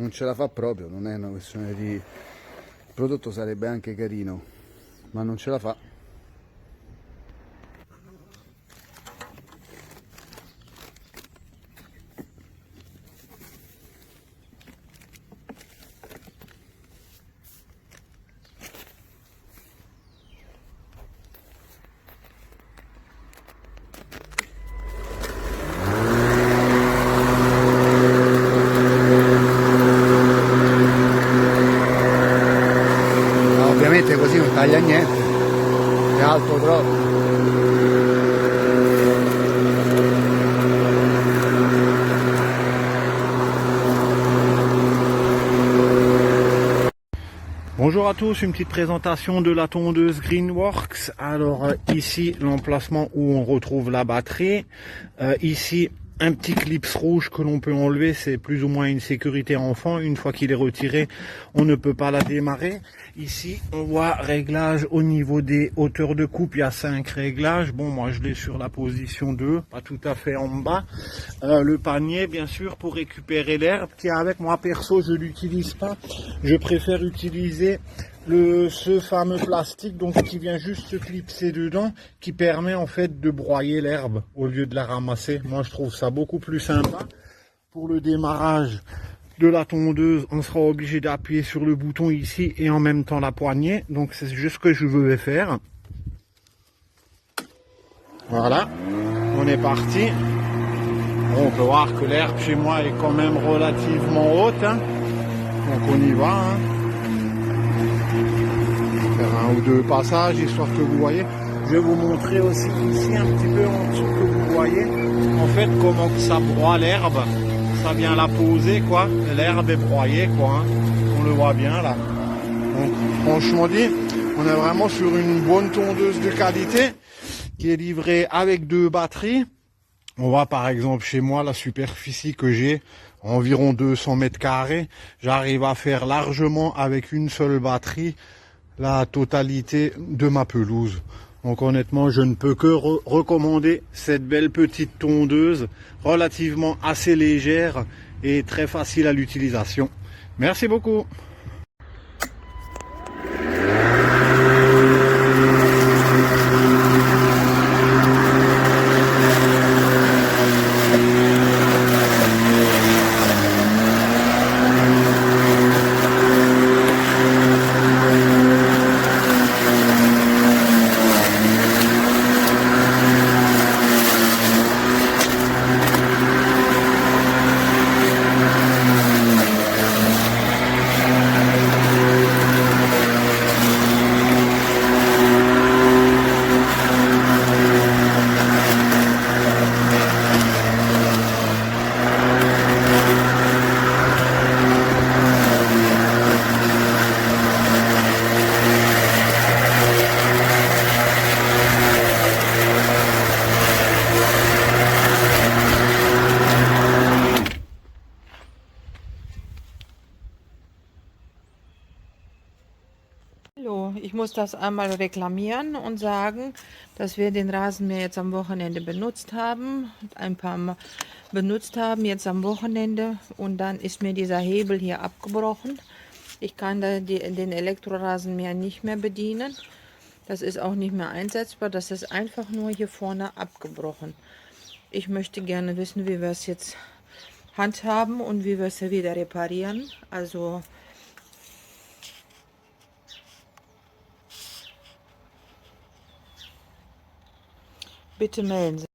non ce la fa proprio, non è una questione di... Il prodotto sarebbe anche carino, ma non ce la fa. Ovviamente così non taglia niente, è alto troppo. Bonjour à tous, une petite présentation de la tondeuse Greenworks. Alors ici l'emplacement où on retrouve la batterie, ici un petit clips rouge que l'on peut enlever, c'est plus ou moins une sécurité enfant. Une fois qu'il est retiré, on ne peut pas la démarrer. Ici, on voit réglage au niveau des hauteurs de coupe, il y a 5 réglages. Bon, moi je l'ai sur la position 2, pas tout à fait en bas. Le panier, bien sûr, pour récupérer l'herbe qui est avec moi. Perso, je l'utilise pas. Je préfère utiliser ce fameux plastique donc qui vient juste se clipser dedans, qui permet en fait de broyer l'herbe au lieu de la ramasser. Moi je trouve ça beaucoup plus sympa. Pour le démarrage de la tondeuse, on sera obligé d'appuyer sur le bouton ici et en même temps la poignée, donc c'est juste ce que je vais faire. Voilà, on est parti. On peut voir que l'herbe chez moi est quand même relativement haute, hein. Donc on y va, hein. Faire un ou deux passages histoire que vous voyez. Je vais vous montrer aussi ici un petit peu en dessous que vous voyez en fait comment ça broie l'herbe. Ça vient la poser quoi, l'herbe est broyée quoi, hein. On le voit bien là. Donc franchement dit, on est vraiment sur une bonne tondeuse de qualité qui est livrée avec 2 batteries. On voit par exemple chez moi la superficie que j'ai, environ 200 mètres carrés. J'arrive à faire largement avec une seule batterie la totalité de ma pelouse. Donc honnêtement, je ne peux que recommander cette belle petite tondeuse relativement assez légère et très facile à l'utilisation. Merci beaucoup. Hallo, ich muss das einmal reklamieren und sagen, dass wir den Rasenmäher jetzt am Wochenende benutzt haben, ein paar Mal benutzt haben, jetzt am Wochenende, und dann ist mir dieser Hebel hier abgebrochen. Ich kann da den Elektrorasenmäher nicht mehr bedienen. Das ist auch nicht mehr einsetzbar, das ist einfach nur hier vorne abgebrochen. Ich möchte gerne wissen, wie wir es jetzt handhaben und wie wir es wieder reparieren. Also bitte melden Sie.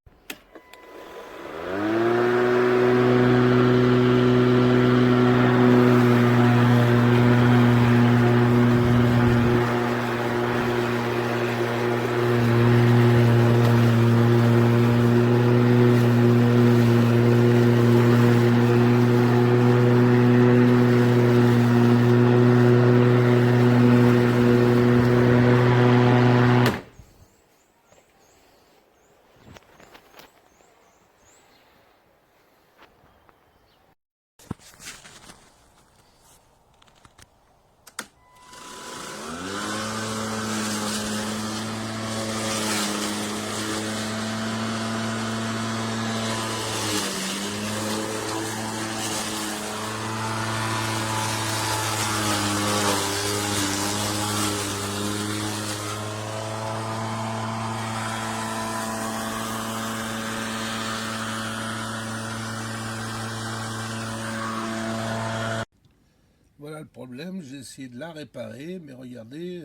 Voilà le problème, j'ai essayé de la réparer, mais regardez,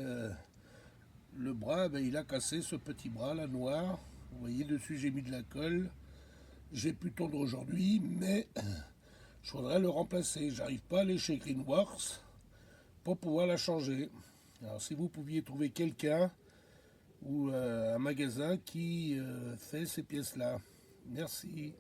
le bras, ben, il a cassé ce petit bras là noir. Vous voyez, dessus j'ai mis de la colle. J'ai pu tondre aujourd'hui, mais je voudrais le remplacer. J'arrive pas à aller chez Greenworks pour pouvoir la changer. Alors si vous pouviez trouver quelqu'un ou un magasin qui fait ces pièces-là. Merci.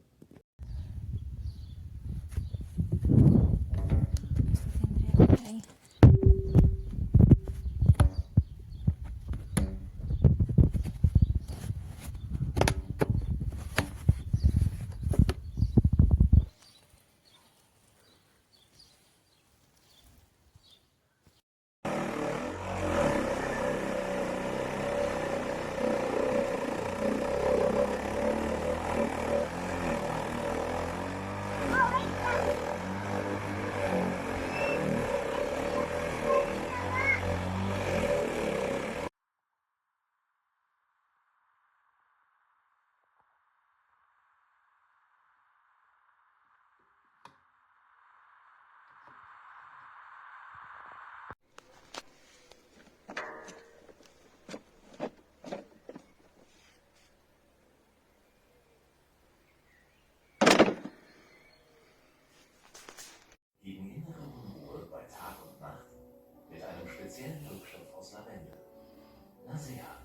Gegen innere Unruhe bei Tag und Nacht mit einem speziellen Wirkstoff aus Lavendel. Na sehr.